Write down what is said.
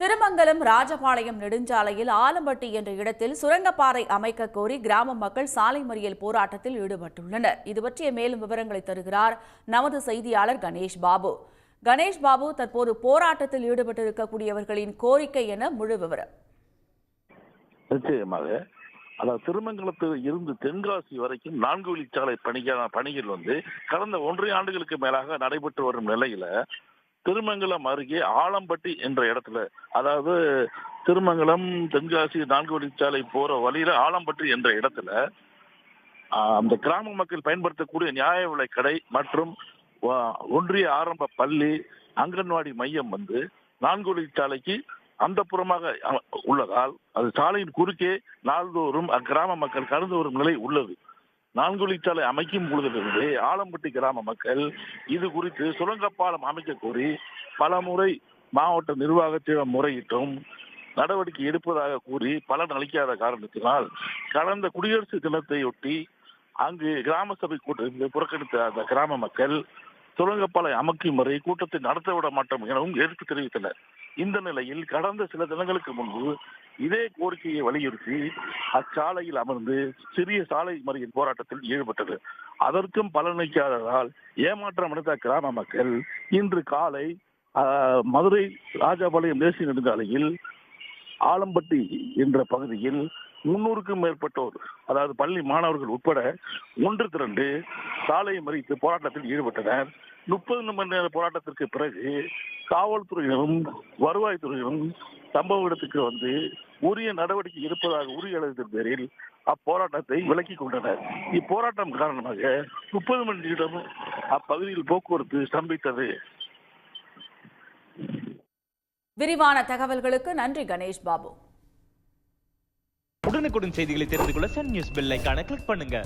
திருமங்கலம் ராஜபாளையம் நெடுஞ்சாலையில் ஆலம்பட்டி என்ற இடத்தில் சுரங்கப்பாதை அமைக்க கோரி கிராம மக்கள் சாலை மறியல் போராட்டத்தில் ஈடுபட்டுள்ளனர். இது பற்றிய மேலும் விவரங்களை தருகிறார் நமது செய்தியாளர் கணேஷ் பாபு. கணேஷ் பாபு, தற்போது போராட்டத்தில் ஈடுபட்டிருக்கக்கூடியவர்களின் கோரிக்கை என முழு விவரம். நிச்சயமாக, அதாவது திருமங்கலத்தில் இருந்து தென்காசி வரைக்கும் 4 வழிச்சாலை பணிகள் கடந்த 1.5 ஆண்டுகளுக்கு மேலாக நடைபெற்று வரும் நிலையில திருமங்கலம் அருகே ஆலம்பட்டி என்ற இடத்துல, அதாவது திருமங்கலம் தென்காசி 4 வழிச்சாலை போற வழியில ஆலம்பட்டி என்ற இடத்துல அந்த கிராம மக்கள் பயன்படுத்தக்கூடிய நியாய விலை கடை மற்றும் ஒன்றிய ஆரம்ப பள்ளி, அங்கன்வாடி மையம் 4 வழிச்சாலைக்கு அந்த புறமாக உள்ளதால் அது சாலையின் குறுக்கே நாள்தோறும் அக்கிராம மக்கள் கடந்து வரும் நிலை உள்ளது. 4 வழிச்சாலை அமைக்கும் பொழுதிலிருந்து ஆலம்பட்டி கிராம மக்கள் இது குறித்து சுரங்கப்பாலம் அமைக்க கோரி பல முறை மாவட்ட நிர்வாகத்திடம் முறையிட்டும் நடவடிக்கை எடுப்பதாக கூறி பலன் அளிக்காத காரணத்தினால் கடந்த குடியரசு தினத்தையொட்டி அங்கு கிராம சபை கூட்டத்தில் புறக்கணித்த அந்த கிராம மக்கள் சுரங்கப்பாலம் அமைக்கும் வரை கூட்டத்தை நடத்த விட மாட்டோம் எனவும் எதிர்ப்பு தெரிவித்தனர். இந்த நிலையில் கடந்த சில தினங்களுக்கு முன்பு இதே கோரிக்கையை வலியுறுத்தி அச்சாலையில் அமர்ந்து சிறிய சாலை மறியல் போராட்டத்தில் ஈடுபட்டது. அதற்கும் பலனளிக்காததால் ஏமாற்றம் அடைந்த கிராம மக்கள் இன்று காலை மதுரை ராஜபாளையம் தேசிய நெடுஞ்சாலையில் ஆலம்பட்டி என்ற பகுதியில் 300க்கும் மேற்பட்டோர், அதாவது பள்ளி மாணவர்கள் உட்பட ஒன்று திரண்டு சாலை மறித்து போராட்டத்தில் ஈடுபட்டனர். 30 மணி நேர போராட்டத்திற்கு பிறகு காவல்துறையினரும் வருவாய்த்துறையினரும் சம்பவ இடத்துக்கு உரிய நடவடிக்கை இருப்பதாக உறுதியளித்த பேரில் அப்போராட்டத்தை விலக்கிக் கொண்டனர். இப்போராட்டம் காரணமாக 30 மணி நேரம் அப்பகுதியில் போக்குவரத்து ஸ்தம்பித்தது. விரிவான தகவல்களுக்கு நன்றி கணேஷ் பாபு. உடனுக்குடன் செய்திகளை தெரிந்து கொள்ள சன் நியூஸ் பெல் ஐகானை கிளிக் பண்ணுங்க.